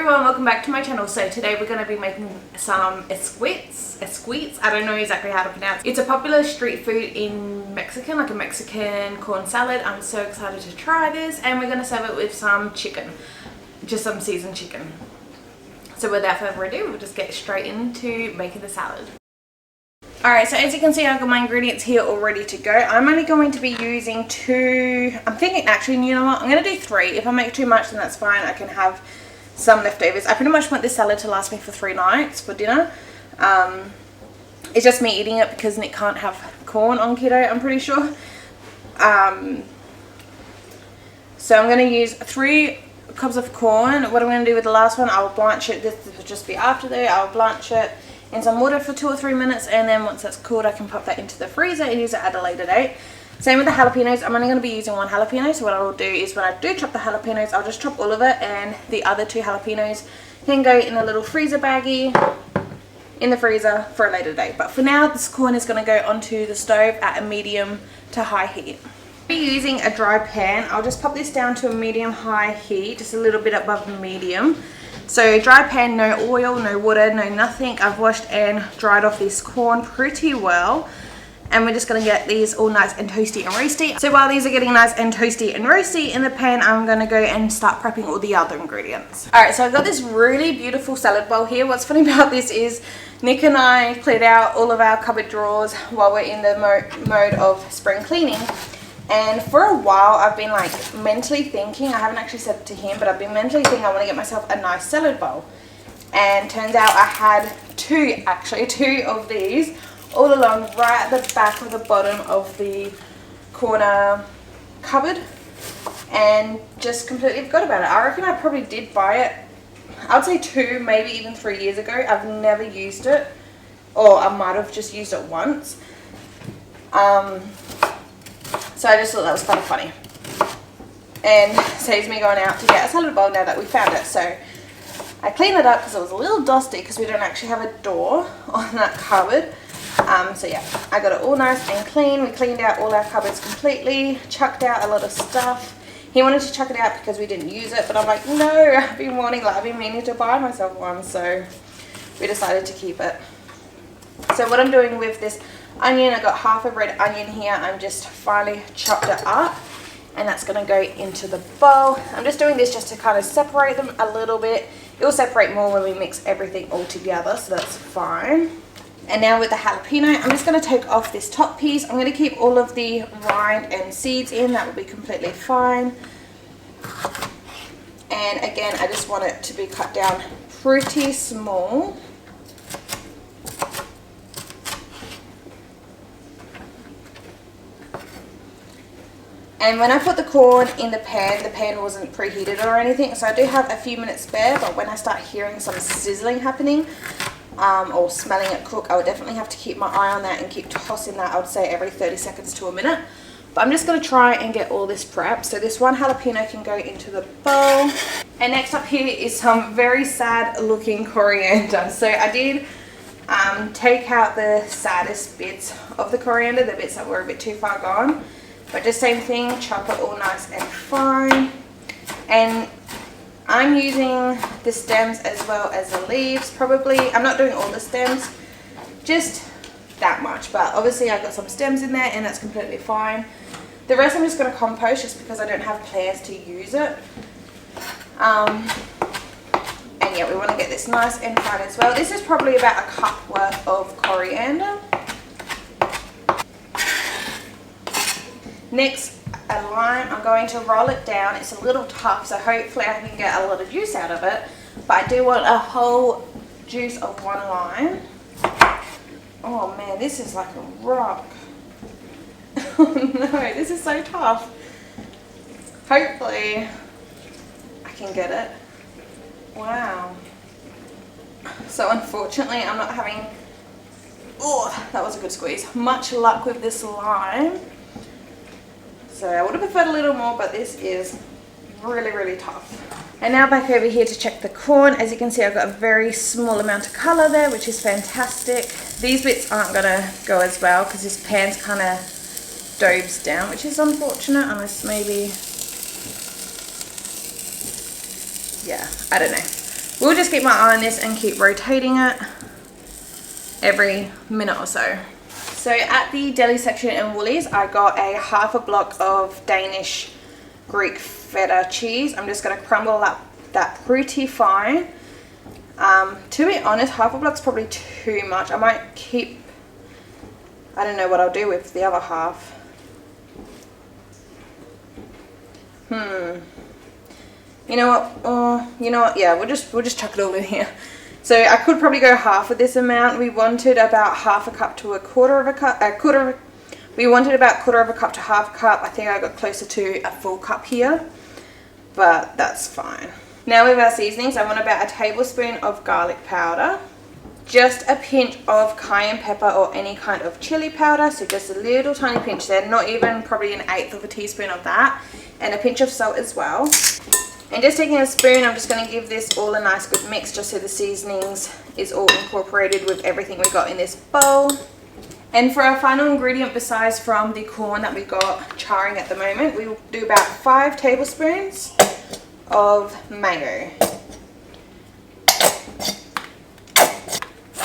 everyone, welcome back to my channel. So today we're going to be making some esquites. I don't know exactly how to pronounce it. It's a popular street food in Mexican, like a Mexican corn salad. I'm so excited to try this, and we're going to serve it with some chicken, just some seasoned chicken. So without further ado, we'll just get straight into making the salad. Alright, so as you can see, I've got my ingredients here all ready to go. I'm only going to be using two. I'm thinking, actually, you know what, I'm going to do three. If I make too much, then that's fine. I can have some leftovers. I pretty much want this salad to last me for 3 nights for dinner. It's just me eating it because Nick can't have corn on keto, I'm pretty sure. So I'm going to use 3 cups of corn. What I'm going to do with the last one, I'll blanch it. This will just be after there. I'll blanch it in some water for 2 or 3 minutes, and then once that's cooled, I can pop that into the freezer and use it at a later date. Same with the jalapenos. I'm only going to be using 1 jalapeno, so what I will do is when I do chop the jalapenos, I'll just chop all of it, and the other 2 jalapenos can go in a little freezer baggie in the freezer for a later date. But for now, this corn is going to go onto the stove at a medium to high heat. I'll be using a dry pan. I'll just pop this down to a medium-high heat, just a little bit above medium. So dry pan, no oil, no water, no nothing. I've washed and dried off this corn pretty well. And we're just going to get these all nice and toasty and roasty. So while these are getting nice and toasty and roasty in the pan, I'm going to go and start prepping all the other ingredients. Alright, so I've got this really beautiful salad bowl here. What's funny about this is Nick and I cleared out all of our cupboard drawers while we're in the mode of spring cleaning. And for a while, I've been like mentally thinking, I haven't actually said it to him, but I've been mentally thinking I want to get myself a nice salad bowl. And turns out I had two of these all along right at the back of the bottom of the corner cupboard, and just completely forgot about it. I reckon I probably did buy it, I would say 2, maybe even 3 years ago. I've never used it, or I might have just used it once. So I just thought that was kind of funny, and saves me going out to get a salad bowl now that we found it. So I cleaned it up because it was a little dusty because we don't actually have a door on that cupboard. So yeah, I got it all nice and clean. We cleaned out all our cupboards completely, chucked out a lot of stuff. He wanted to chuck it out because we didn't use it, but I'm like, no, I've been meaning to buy myself one, so we decided to keep it. So what I'm doing with this onion, I got half a red onion here. I'm just finely chopped it up, and that's going to go into the bowl. I'm just doing this just to kind of separate them a little bit. It will separate more when we mix everything all together, so that's fine. And now with the jalapeno, I'm just going to take off this top piece. I'm going to keep all of the rind and seeds in. That will be completely fine. And again, I just want it to be cut down pretty small. And when I put the corn in the pan wasn't preheated or anything, so I do have a few minutes spare. But when I start hearing some sizzling happening, or smelling it cook, I would definitely have to keep my eye on that and keep tossing that, I would say every 30 seconds to a minute. But I'm just going to try and get all this prepped. So this 1 jalapeno can go into the bowl. And next up here is some very sad looking coriander. So I did take out the saddest bits of the coriander, the bits that were a bit too far gone. But just same thing, chop it all nice and fine. And I'm using the stems as well as the leaves. Probably, I'm not doing all the stems, just that much. But obviously I've got some stems in there, and that's completely fine. The rest I'm just going to compost just because I don't have plans to use it. And yeah, we want to get this nice and fine as well. This is probably about a cup worth of coriander. Next, a lime. I'm going to roll it down. It's a little tough, so hopefully I can get a lot of juice out of it. But I do want a whole juice of 1 lime. Oh man, this is like a rock. Oh no, this is so tough. Hopefully I can get it. Wow. So unfortunately I'm not having, oh, that was a good squeeze, much luck with this lime. So I would have preferred a little more, but this is really, really tough. And now back over here to check the corn. As you can see, I've got a very small amount of colour there, which is fantastic. These bits aren't going to go as well because this pan's kind of doves down, which is unfortunate, unless maybe, yeah, I don't know. We'll just keep my eye on this and keep rotating it every minute or so. So at the deli section in Woolies, I got a half a block of Danish Greek feta cheese. I'm just going to crumble that pretty fine. To be honest, half a block's probably too much. I might keep, I don't know what I'll do with the other half. You know what? Yeah, we'll just chuck it all in here. So I could probably go half of this amount. We wanted about half a cup to a quarter of a cup. We wanted about quarter of a cup to half a cup. I think I got closer to a full cup here, but that's fine. Now with our seasonings, I want about a tablespoon of garlic powder, just a pinch of cayenne pepper or any kind of chili powder, so just a little tiny pinch there, not even probably an eighth of a teaspoon of that, and a pinch of salt as well. And just taking a spoon, I'm just going to give this all a nice good mix just so the seasonings is all incorporated with everything we got in this bowl. And for our final ingredient, besides from the corn that we got charring at the moment, we will do about 5 tablespoons of mayo.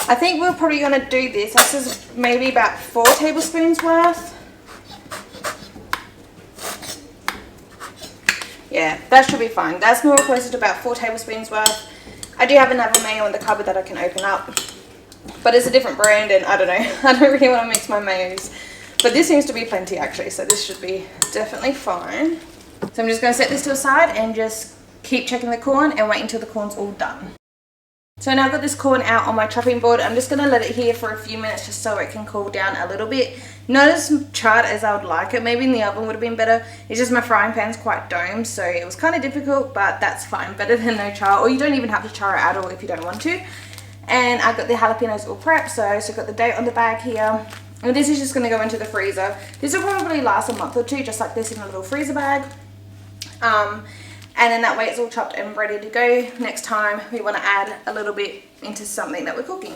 I think we're probably going to do this. This is maybe about 4 tablespoons worth. Yeah, that should be fine. That's more closer to about 4 tablespoons worth. I do have another mayo in the cupboard that I can open up, but it's a different brand and I don't know. I don't really want to mix my mayos. But this seems to be plenty actually, so this should be definitely fine. So I'm just going to set this to the side and just keep checking the corn and wait until the corn's all done. So now I've got this corn out on my chopping board. I'm just going to let it here for a few minutes just so it can cool down a little bit. Not as charred as I would like it. Maybe in the oven would have been better. It's just my frying pan's quite domed, so it was kind of difficult, but that's fine. Better than no char, or you don't even have to char it at all if you don't want to. And I've got the jalapenos all prepped, so I've got the date on the bag here. And this is just going to go into the freezer. This will probably last a month or two, just like this in a little freezer bag. And then that way it's all chopped and ready to go. Next time we want to add a little bit into something that we're cooking.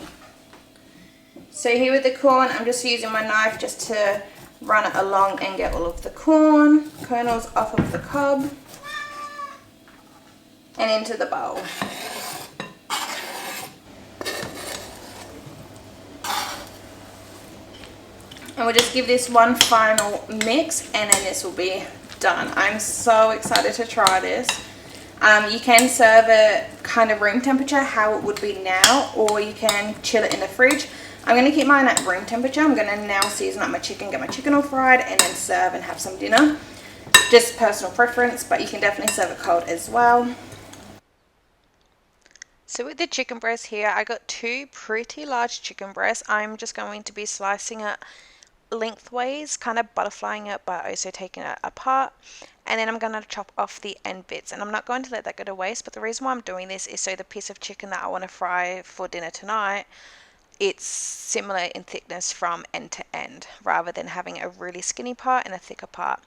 So here with the corn, I'm just using my knife just to run it along and get all of the corn kernels off of the cob and into the bowl. And we'll just give this one final mix and then this will be done. I'm so excited to try this. You can serve it kind of room temperature how it would be now, or you can chill it in the fridge. I'm going to keep mine at room temperature. I'm going to now season up my chicken, get my chicken all fried, and then serve and have some dinner. Just personal preference, but you can definitely serve it cold as well. So with the chicken breast here, I got 2 pretty large chicken breasts. I'm just going to be slicing it lengthways, kind of butterflying it, but also taking it apart. And then I'm going to chop off the end bits, and I'm not going to let that go to waste. But the reason why I'm doing this is so the piece of chicken that I want to fry for dinner tonight, it's similar in thickness from end to end, rather than having a really skinny part and a thicker part.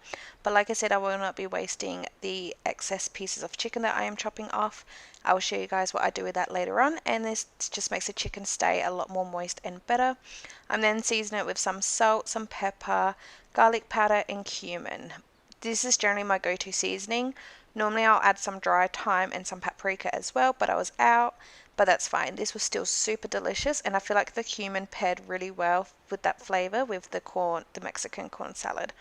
But like I said, I will not be wasting the excess pieces of chicken that I am chopping off. I will show you guys what I do with that later on, and this just makes the chicken stay a lot more moist and better. I'm then seasoning it with some salt, some pepper, garlic powder and cumin. This is generally my go-to seasoning. Normally I'll add some dry thyme and some paprika as well, but I was out. But that's fine. This was still super delicious, and I feel like the cumin paired really well with that flavor with the corn, the Mexican corn salad.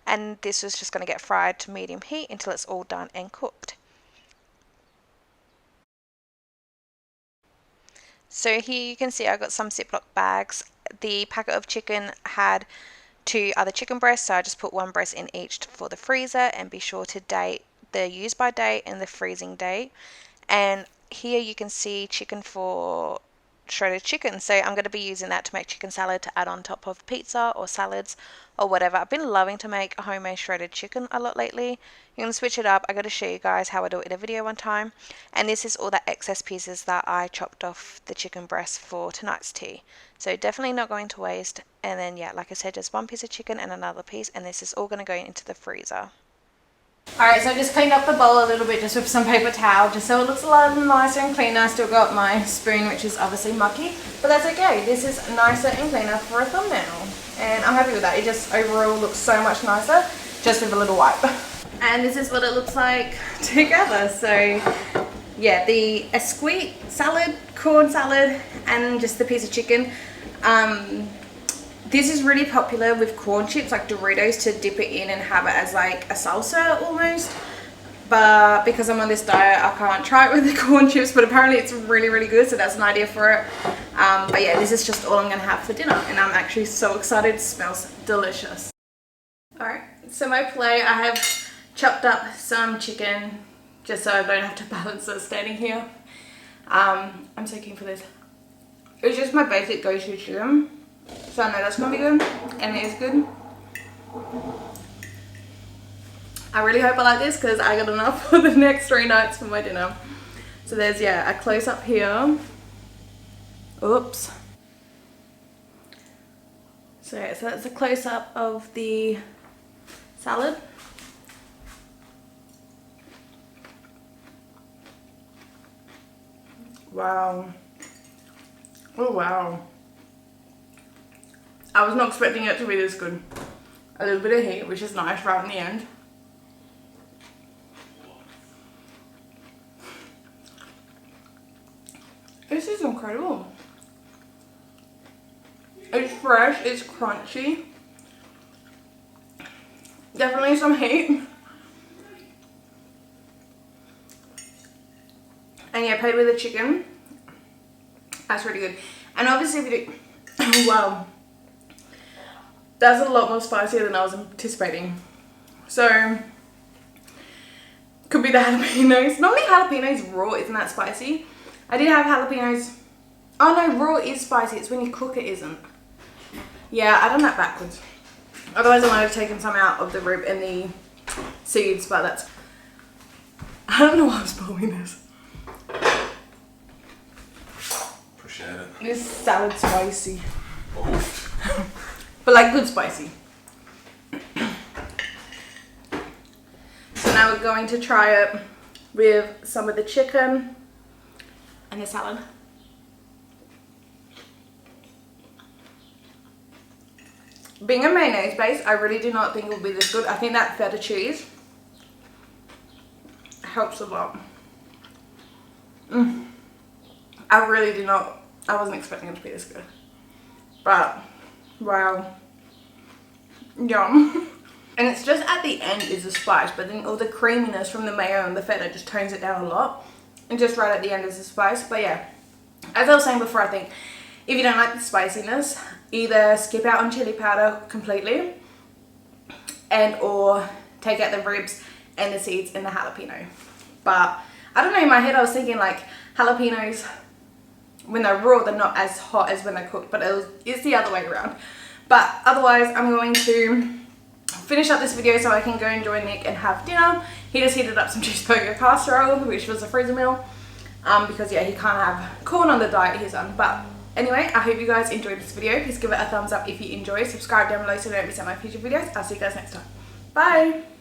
And this was just going to get fried to medium heat until it's all done and cooked. So here you can see I got some Ziploc bags. The packet of chicken had 2 other chicken breasts, so I just put 1 breast in each for the freezer, and be sure to date the use by date and the freezing date. And here you can see chicken for shredded chicken, so I'm going to be using that to make chicken salad to add on top of pizza or salads or whatever. I've been loving to make homemade shredded chicken a lot lately. You can switch it up. I got to show you guys how I do it in a video one time. And this is all the excess pieces that I chopped off the chicken breast for tonight's tea, so definitely not going to waste. And then yeah, like I said, just 1 piece of chicken and another piece, and this is all going to go into the freezer. Alright, so I just cleaned up the bowl a little bit just with some paper towel, just so it looks a lot nicer and cleaner. I still got my spoon, which is obviously mucky, but that's okay. This is nicer and cleaner for a thumbnail, and I'm happy with that. It just overall looks so much nicer just with a little wipe. And this is what it looks like together. So yeah, the esquite salad, corn salad, and just the piece of chicken. This is really popular with corn chips, like Doritos, to dip it in and have it as like a salsa almost. But because I'm on this diet, I can't try it with the corn chips, but apparently it's really, really good, so that's an idea for it. But yeah, this is just all I'm gonna have for dinner, and I'm actually so excited. It smells delicious. Alright, so my plate, I have chopped up some chicken, just so I don't have to balance it standing here. I'm so keen for this. It's just my basic go-to chicken, so I know that's gonna be good, and it is good. I really hope I like this because I got enough for the next 3 nights for my dinner. So there's, yeah, a close up here. Oops. So yeah, so that's a close up of the salad. Wow. Oh wow. I was not expecting it to be this good. A little bit of heat, which is nice right in the end. This is incredible. It's fresh, it's crunchy. Definitely some heat. And yeah, paired with the chicken. That's really good. And obviously if you do, wow. That's a lot more spicier than I was anticipating. So, could be the jalapenos. Normally jalapenos raw isn't that spicy. I did have jalapenos. Oh no, raw is spicy. It's when you cook it isn't. Yeah, I done that backwards. Otherwise I might have taken some out of the rib and the seeds, but that's... I don't know why I was pouring this. Appreciate it. This salad's spicy. But like good spicy. So now we're going to try it with some of the chicken and the salad. Being a mayonnaise base, I really do not think it will be this good. I think that feta cheese helps a lot. I really did not, I wasn't expecting it to be this good. But, wow. Yum. And it's just at the end is the spice, but then all the creaminess from the mayo and the feta just tones it down a lot. And just right at the end is the spice. But yeah, as I was saying before, I think if you don't like the spiciness, either skip out on chili powder completely and or take out the ribs and the seeds and the jalapeno. But I don't know, in my head I was thinking like jalapenos, when they're raw, they're not as hot as when they're cooked, but it's the other way around. But otherwise, I'm going to finish up this video so I can go and join Nick and have dinner. He just heated up some cheeseburger casserole, which was a freezer meal, because yeah, he can't have corn on the diet he's on. But anyway, I hope you guys enjoyed this video. Please give it a thumbs up if you enjoyed. Subscribe down below so you don't miss out on my future videos. I'll see you guys next time. Bye!